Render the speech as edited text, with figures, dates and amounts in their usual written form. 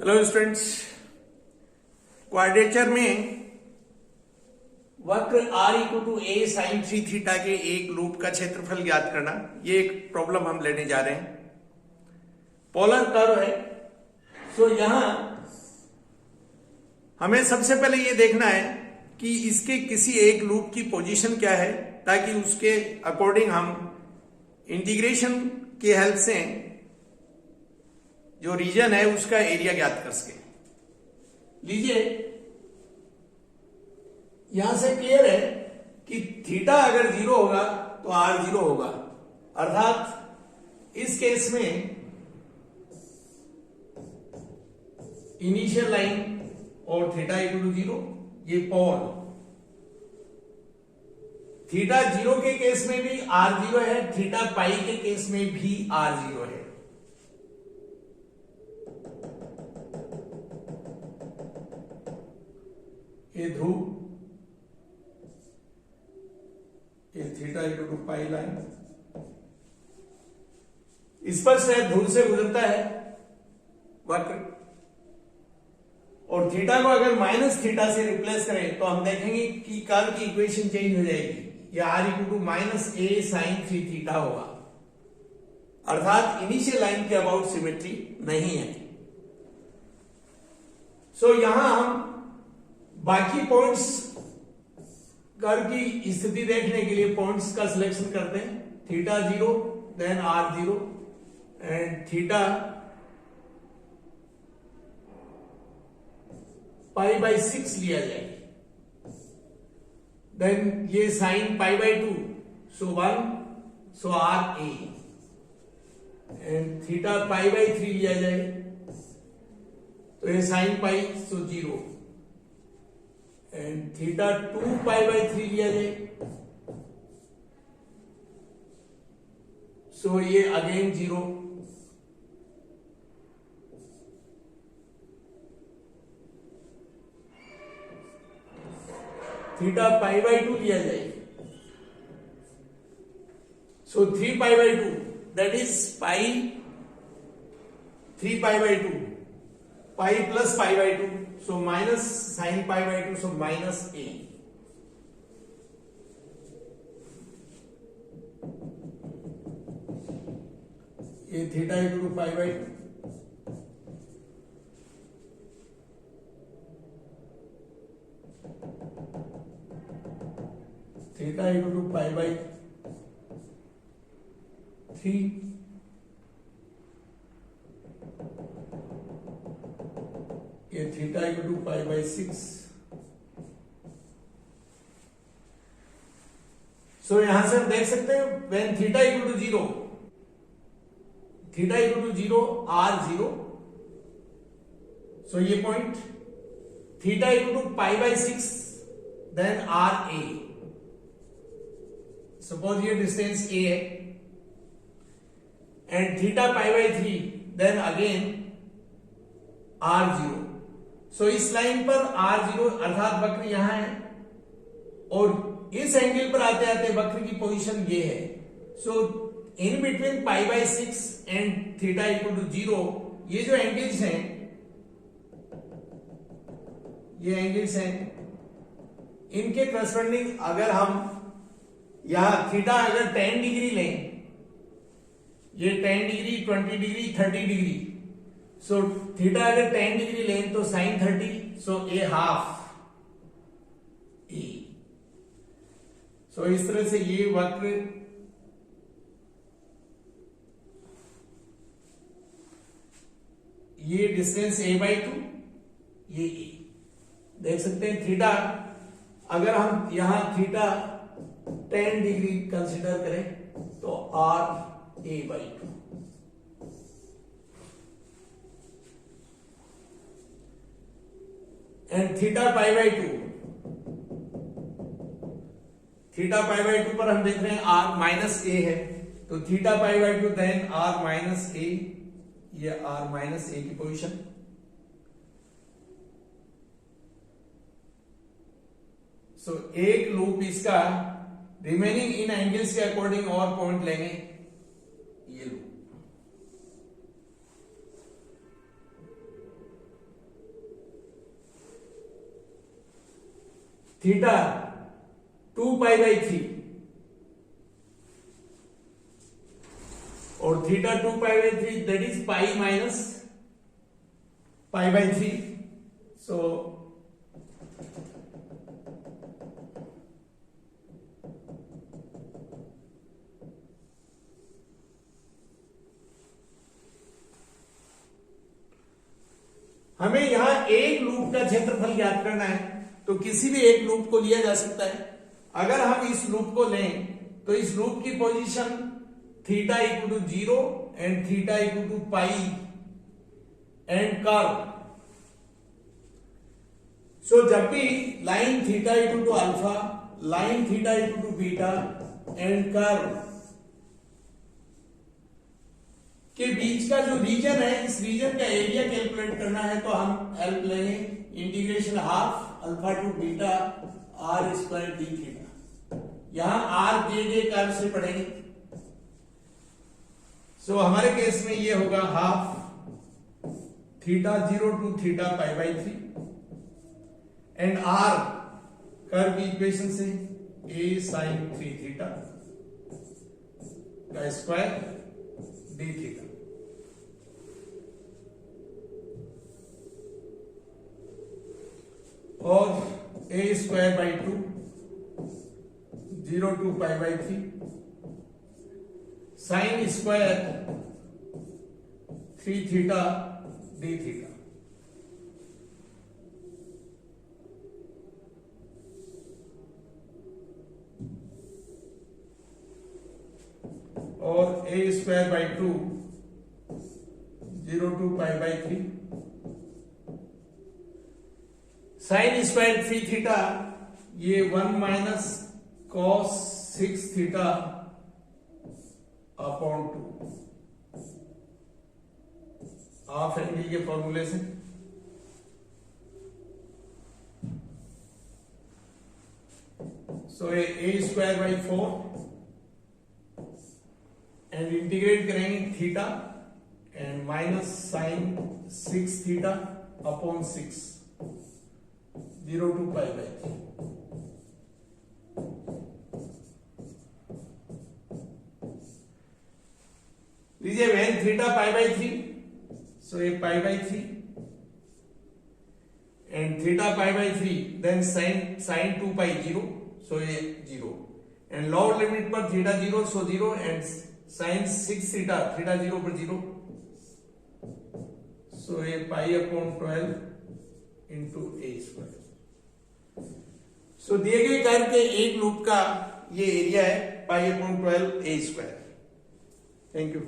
Hello students, quadrature में वक्र r equal to a sin 3 theta के एक लूप का क्षेत्रफल ज्ञात करना, ये एक प्रॉब्लम हम लेने जा रहे हैं। पोलर कर्व है। सो यहां हमें सबसे पहले ये देखना है कि इसके किसी एक लूप की पोजीशन क्या है, ताकि उसके अकॉर्डिंग हम इंटीग्रेशन की हेल्प से जो रीजन है उसका एरिया ज्ञात कर सके। लीजिए, यहां से क्लियर है कि थीटा अगर 0 होगा तो r 0 होगा, अर्थात इस केस में इनिशियल लाइन और थीटा इक्वल टू 0, ये पोल। थीटा 0 के केस में भी r 0 है, थीटा पाई के केस में भी r 0 है। ये ध्रुव, ये theta equal to pi line, इस पर से ध्रुव से गुजरता है वक्र, और थीटा को अगर माइनस थीटा से रिप्लेस करें तो हम देखेंगे कि कर्व की इक्वेशन चेंज हो जाएगी। यह r equal to minus a sine 3 theta होगा, अर्थात इनिशियल लाइन के अबाउट सिमेट्री नहीं है। सो यहां हम बाकी पॉइंट्स कर्व की स्थिति देखने के लिए पॉइंट्स का सिलेक्शन करते हैं। Theta 0, then r 0 and theta pi by 6 लिया जाएगा। देन ये sine pi by 2, so 1, so r a, and theta pi by 3 लिया जाए तो ये sine pi, so 0, and theta 2 pi by 3 लिया जाए सो ये अगेन 0, थीटा पाई बाई 2 लिया जाए so 3 pi by 2, that is pi 3 pi by 2, pi plus pi by 2, so minus sine pi by 2, so minus a। ये theta equal to pi by 2, theta equal to pi by 3, ये theta equal to pi by 6। So यहां से हम देख सकते हैं when theta equal to 0, theta equal to 0, r 0, so ये point theta equal to pi by 6, then r a। Suppose ये distance a है, and theta pi by 3, then again r 0। So इस लाइन पर r 0 अर्थात वक्र यहां है, और इस एंगल पर आते आते वक्र की पोजीशन ये है। So in between pi by 6 and theta equal to 0, ये जो एंगल्स हैं, ये एंगल्स हैं, इनके करस्पॉन्डिंग अगर हम यहां थीटा अगर 10 डिग्री लें, ये 10 degree, 20 degree, 30 degree, so theta अगर 10 डिग्री लें तो साइन 30, सो ए हाफ ए। सो इस तरह से ये वक्र ये डिस्टेंस a बाई 2, ये a देख सकते हैं। थीटा अगर हम यहां थीटा 10 डिग्री कंसीडर करें तो r a by 2, and theta pi by 2, theta pi by 2 पर हम देख रहे हैं r माइनस a है, तो theta pi by 2, then r minus a, ये r माइनस a की पोजीशन। सो एक लूप इसका रिमेनिंग इन एंगल्स के अकॉर्डिंग और पॉइंट लेंगे, ये लूप। थीटा 2π/3 और theta 2π/3 that is pi minus π/3. So हमें यहां एक लूप का क्षेत्रफल ज्ञात करना है, तो किसी भी एक लूप को लिया जा सकता है. अगर हम इस लूप को लें तो इस लूप की position theta equal to 0 and theta equal to pi and curve. So जब भी line theta equal to alpha, line theta equal to beta and curve के बीच का जो रीजन है, इस रीजन का एरिया कैलकुलेट करना है, तो हम हेल्प लेंगे integration half alpha to beta r square d theta. यहां आर दिए गए कर्व से पढ़ेंगे. सो हमारे केस में ये होगा half theta 0 to theta π/3 and r curve की इक्वेशन से a sin 3 थीटा का स्क्वायर डी थीटा. और a square by 2 0 to π/3 sine square 3 theta d theta. और a square by 2 0 to π/3 sine square 3 theta, ये 1 minus cos 6 theta upon 2 half angle के फॉर्मूले से. So a square by 4 and integrate करेंगे theta and minus sine 6 theta upon 6 0 to π/3. लीजिए when theta π/3, so ये π/3 and theta π/3 then sine 2π 0, so ये 0 and lower limit पर theta 0, so 0 and sine 6 theta 0 पर 0, so ये π/12 इंटू a स्क्वायर. सो दिए गए curve के एक लूप का ये एरिया है π/12 a स्क्वायर. Thank you.